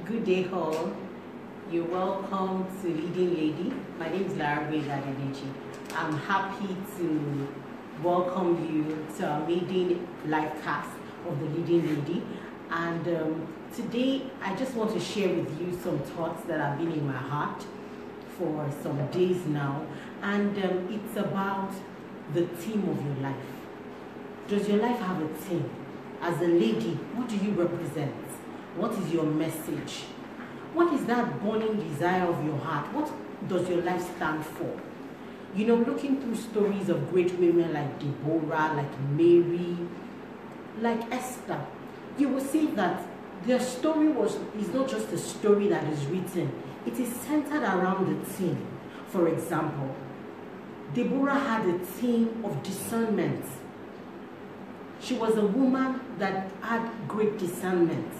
Good day, all. You're welcome to Leading Lady. My name is Omolara Adedeji. I'm happy to welcome you to our maiden live cast of the Leading Lady. And today, I just want to share with you some thoughts that have been in my heart for some days now. And it's about the theme of your life. Does your life have a theme? As a lady, what do you represent? What is your message? What is that burning desire of your heart? What does your life stand for? You know, looking through stories of great women like Deborah, like Mary, like Esther, you will see that their story is not just a story that is written. It is centered around the theme. For example, Deborah had a theme of discernment. She was a woman that had great discernment.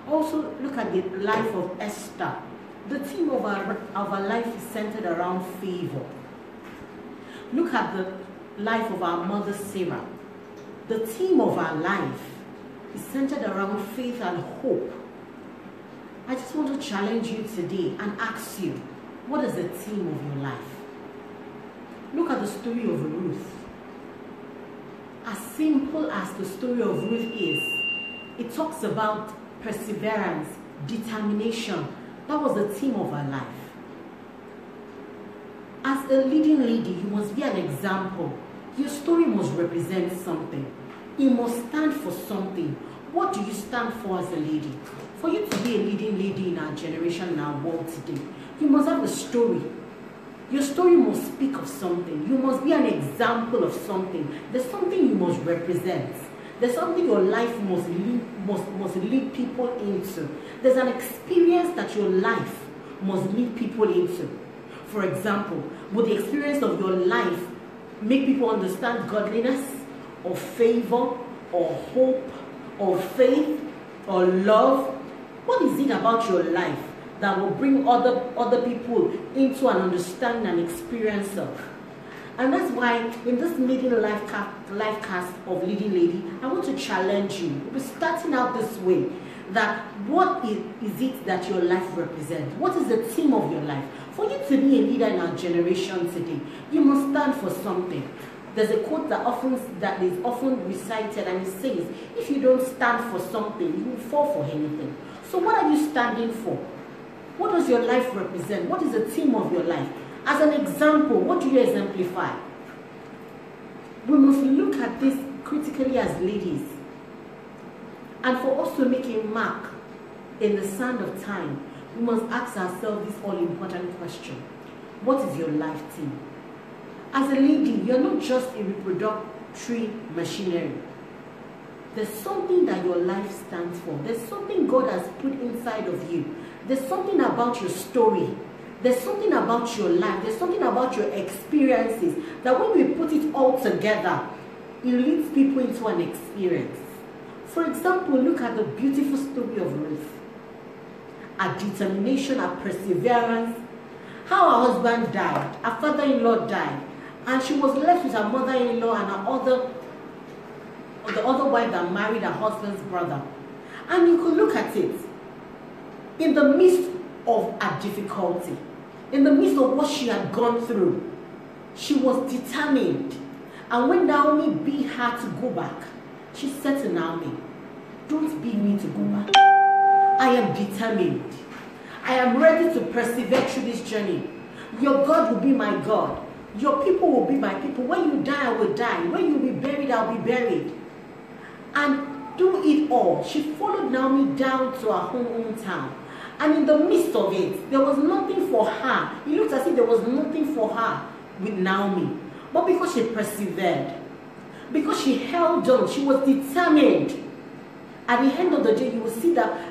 Also, look at the life of Esther. The theme of our life is centered around favor. Look at the life of our mother Sarah. The theme of our life is centered around faith and hope. I just want to challenge you today and ask you, what is the theme of your life? Look at the story of Ruth. As simple as the story of Ruth is, it talks about perseverance, determination. That was the theme of her life. As a leading lady, you must be an example. Your story must represent something. It must stand for something. What do you stand for as a lady? For you to be a leading lady in our generation, in our world today, you must have a story. Your story must speak of something. You must be an example of something. There's something you must represent. There's something your life must lead people into. There's an experience that your life must lead people into. For example, would the experience of your life make people understand godliness, or favor, or hope, or faith, or love? What is it about your life that will bring other people into an understanding and experience of? And that's why in this maiden life cast of Leading Lady, I want to challenge you. We're starting out this way, that what is it that your life represents? What is the theme of your life? For you to be a leader in our generation today, you must stand for something. There's a quote that is often recited, and it says, if you don't stand for something, you will fall for anything. So what are you standing for? What does your life represent? What is the theme of your life? As an example, what do you exemplify? We must look at this critically as ladies. And for us to make a mark in the sand of time, we must ask ourselves this all-important question. What is your life theme? As a lady, you're not just a reproductory machinery. There's something that your life stands for. There's something God has put inside of you. There's something about your story. There's something about your life. There's something about your experiences that when we put it all together, it leads people into an experience. For example, look at the beautiful story of Ruth. Her determination, her perseverance, how her husband died, her father-in-law died, and she was left with her mother-in-law and the other wife that married her husband's brother. And you could look at it. In the midst of her difficulty, in the midst of what she had gone through, she was determined. And when Naomi begged her to go back, she said to Naomi, don't beg me to go back. I am determined. I am ready to persevere through this journey. Your God will be my God. Your people will be my people. When you die, I will die. When you be buried, I will be buried. And do it all. She followed Naomi down to her hometown. And in the midst of it, there was nothing for her. It looked as if there was nothing for her with Naomi. But because she persevered, because she held on, she was determined. At the end of the day, you will see that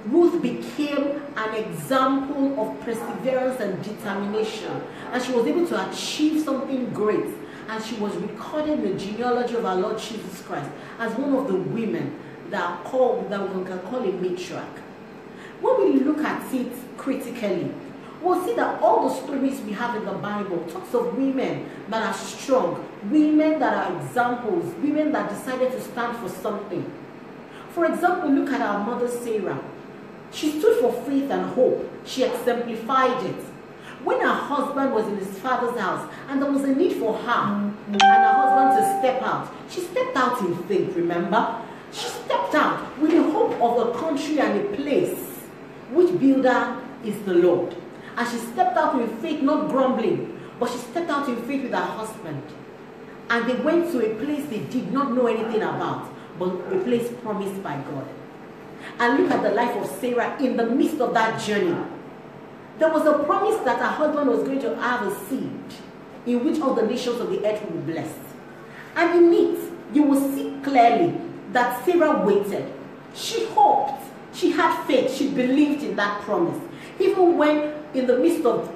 Ruth became an example of perseverance and determination. And she was able to achieve something great. And she was recorded in the genealogy of our Lord Jesus Christ as one of the women that we can call a matriarch. When we look at it critically, we'll see that all the stories we have in the Bible talks of women that are strong, women that are examples, women that decided to stand for something. For example, look at our mother Sarah. She stood for faith and hope. She exemplified it. When her husband was in his father's house and there was a need for her and her husband to step out, she stepped out in faith, remember? She stepped out with the hope of a country and a place, which builder is the Lord. And she stepped out in faith, not grumbling, but she stepped out in faith with her husband. And they went to a place they did not know anything about, but a place promised by God. And look at the life of Sarah in the midst of that journey. There was a promise that her husband was going to have a seed in which all the nations of the earth will be blessed. And in it, you will see clearly that Sarah waited. She hoped. She had faith. She believed in that promise. Even when in the midst of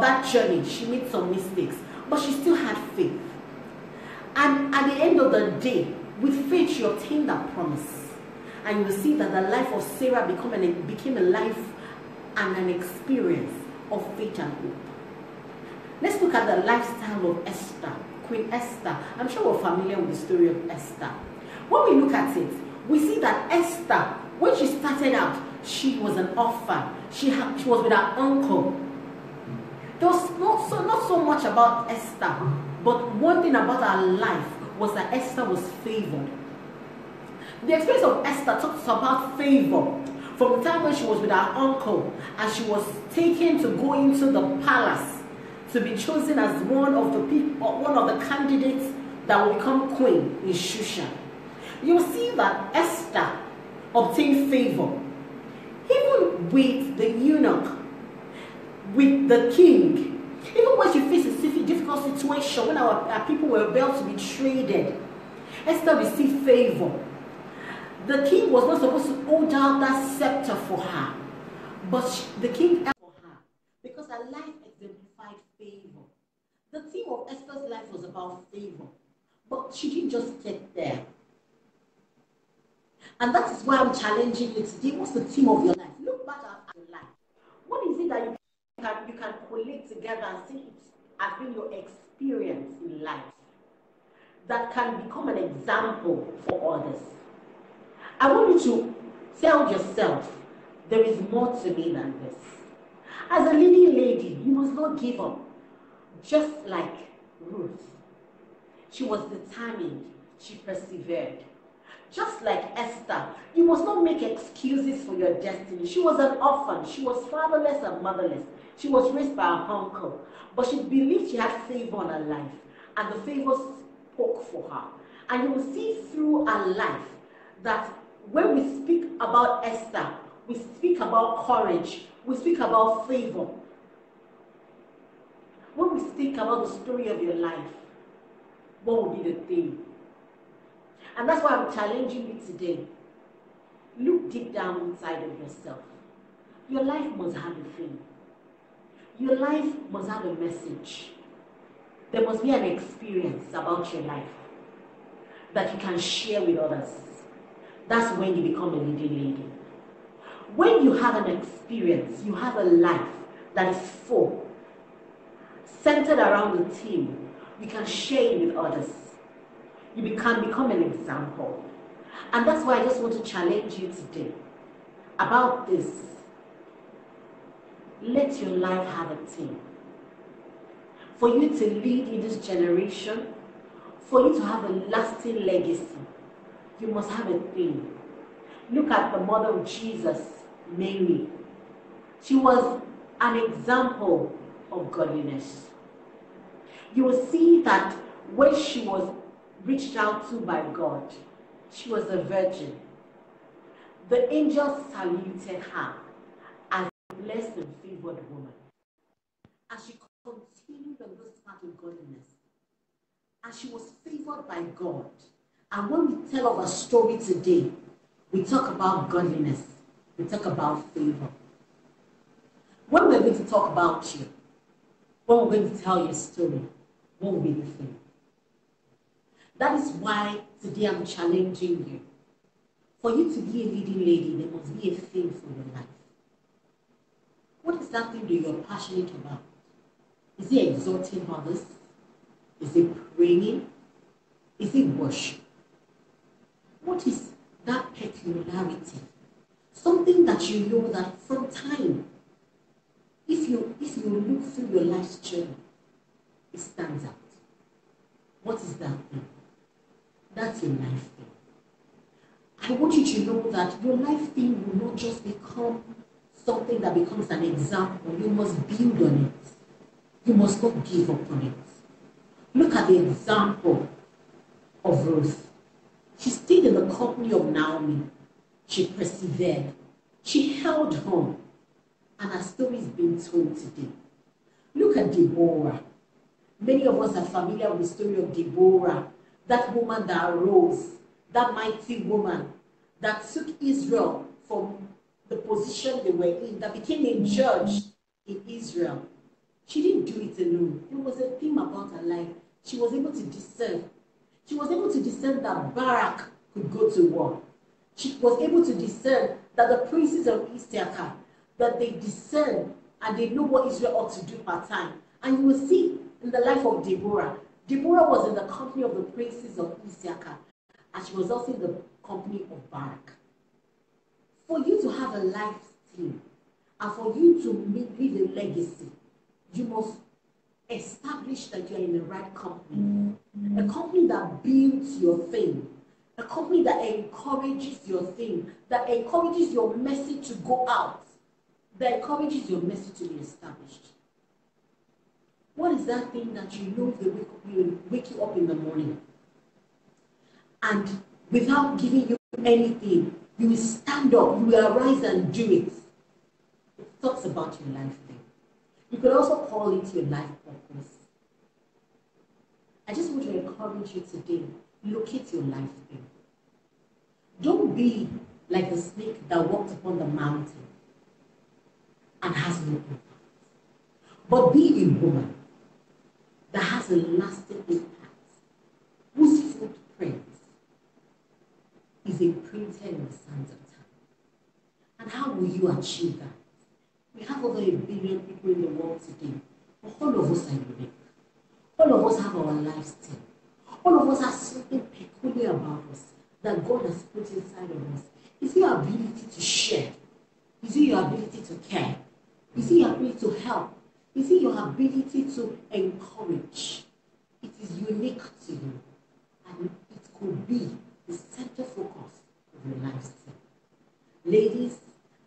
that journey, she made some mistakes. But she still had faith. And at the end of the day, with faith, she obtained that promise. And you will see that the life of Sarah became a life and an experience of faith and hope. Let's look at the lifestyle of Esther, Queen Esther. I'm sure we're familiar with the story of Esther. When we look at it, we see that Esther, when she started out, she was an orphan. She was with her uncle. There was not so much about Esther, but one thing about her life was that Esther was favored. The experience of Esther talks about favor. From the time when she was with her uncle and she was taken to go into the palace to be chosen as one of the candidates that will become queen in Shushan. You will see that Esther obtained favor. Even with the eunuch, with the king, even when she faced a difficult situation, when our people were about to be traded, Esther received favor. The king was not supposed to hold out that scepter for her, but the king held for her because her life exemplified favor. The theme of Esther's life was about favor, but she didn't just get there. And that is why I'm challenging you today. What's the theme of your life? Look back at your life. What is it that you can collate together and see it has been your experience in life that can become an example for others? I want you to tell yourself, there is more to me than this. As a leading lady, you must not give up. Just like Ruth. She was determined. She persevered. Just like Esther, you must not make excuses for your destiny. She was an orphan. She was fatherless and motherless. She was raised by her uncle. But she believed she had favor on her life. And the favor spoke for her. And you will see through her life that when we speak about Esther, we speak about courage, we speak about favor. When we speak about the story of your life, what will be the theme? And that's why I'm challenging you today. Look deep down inside of yourself. Your life must have a theme. Your life must have a message. There must be an experience about your life that you can share with others. That's when you become a leading lady. When you have an experience, you have a life that is full, centered around the theme, you can share it with others. You can become an example. And that's why I just want to challenge you today about this. Let your life have a theme. For you to lead in this generation, for you to have a lasting legacy, you must have a theme. Look at the mother of Jesus, Mary. She was an example of godliness. You will see that when she was reached out to by God, she was a virgin. The angels saluted her as a blessed and favored woman. As she continued on this path of godliness, and she was favored by God. And when we tell of our story today, we talk about godliness, we talk about favor. When we're going to talk about you, when we're going to tell your story, what will be the thing? That is why today I'm challenging you. For you to be a leading lady, there must be a thing for your life. What is that thing that you're passionate about? Is it exhorting others? Is it praying? Is it worship? What is that peculiarity Something that you know that from time, if you look through your life's journey, it stands out. What is that thing? That's your life thing. I want you to know that your life thing will not just become something that becomes an example. You must build on it. You must not give up on it. Look at the example of Ruth. She stayed in the company of Naomi. She persevered. She held on. And her story is being told today. Look at Deborah. Many of us are familiar with the story of Deborah, that woman that arose, that mighty woman that took Israel from the position they were in, that became a judge in Israel. She didn't do it alone. There was a theme about her life. She was able to discern. She was able to discern that Barak could go to war. She was able to discern that the princes of Issachar, that they discern and they know what Israel ought to do part time. And you will see in the life of Deborah. Deborah was in the company of the princes of Issachar, and she was also in the company of Barak. For you to have a life team, and for you to leave a legacy, you must establish that you're in the right company. A company that builds your thing. A company that encourages your thing. That encourages your message to go out. That encourages your message to be established. What is that thing that you know if they wake you up in the morning, and without giving you anything, you will stand up, you will arise and do it? It talks about your life thing. You could also call it your life purpose. I just want to encourage you today, locate your life thing. Don't be like the snake that walked upon the mountain and has no impact. But be a woman that has a lasting impact, whose footprint is imprinted in the sands of time. And how will you achieve that? We have over 1 billion people in the world today, but all of us are unique. All of us have our lives too. All of us have something peculiar about us that God has put inside of us. Is it your ability to share? Is it your ability to care? Is it your ability to help? Is it your ability to encourage? It is unique to you, and it could be the center focus of your life. Ladies,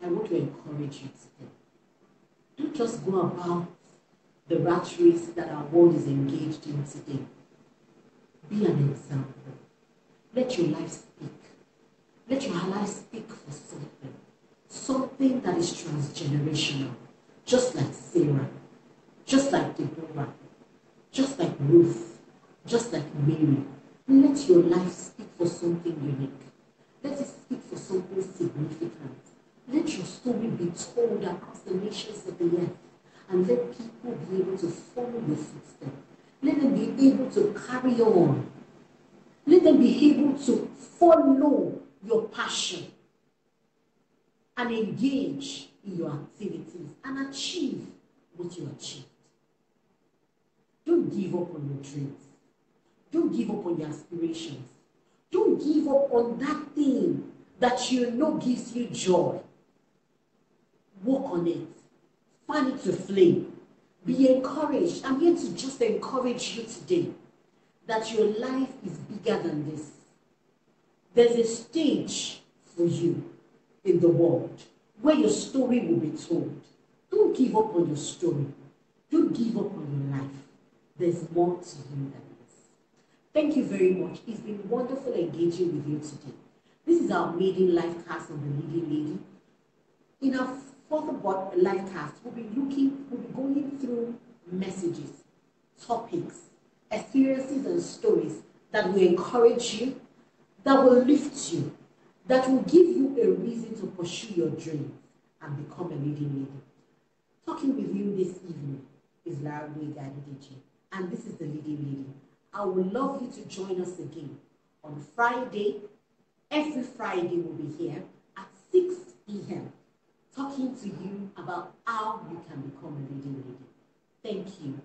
I want to encourage you today. Don't just go about the rat race that our world is engaged in today. Be an example. Let your life speak. Let your life speak for something. Something that is transgenerational. Just like Sarah. Just like Deborah. Just like Ruth. Just like Mary. Let your life speak for something unique. Let it speak for something significant. Let your story be told across the nations of the earth. And let people be able to follow your footsteps. Let them be able to carry on. Let them be able to follow your passion and engage in your activities and achieve what you achieved. Don't give up on your dreams. Don't give up on your aspirations. Don't give up on that thing that you know gives you joy. Work on it. Fan it to flame. Be encouraged. I'm here to just encourage you today that your life is bigger than this. There's a stage for you in the world where your story will be told. Don't give up on your story. Don't give up on your life. There's more to you than this. Thank you very much. It's been wonderful engaging with you today. This is our maiden life cast on the Leading Lady. In our further life cast, we'll be going through messages, topics, experiences and stories that will encourage you, that will lift you, that will give you a reason to pursue your dreams and become a leading lady. Talking with you this evening is Omolara Adedeji, and this is the Leading Lady. I would love you to join us again on Friday. Every Friday we'll be here at 6 p.m. talking to you about how you can become a leading lady. Thank you.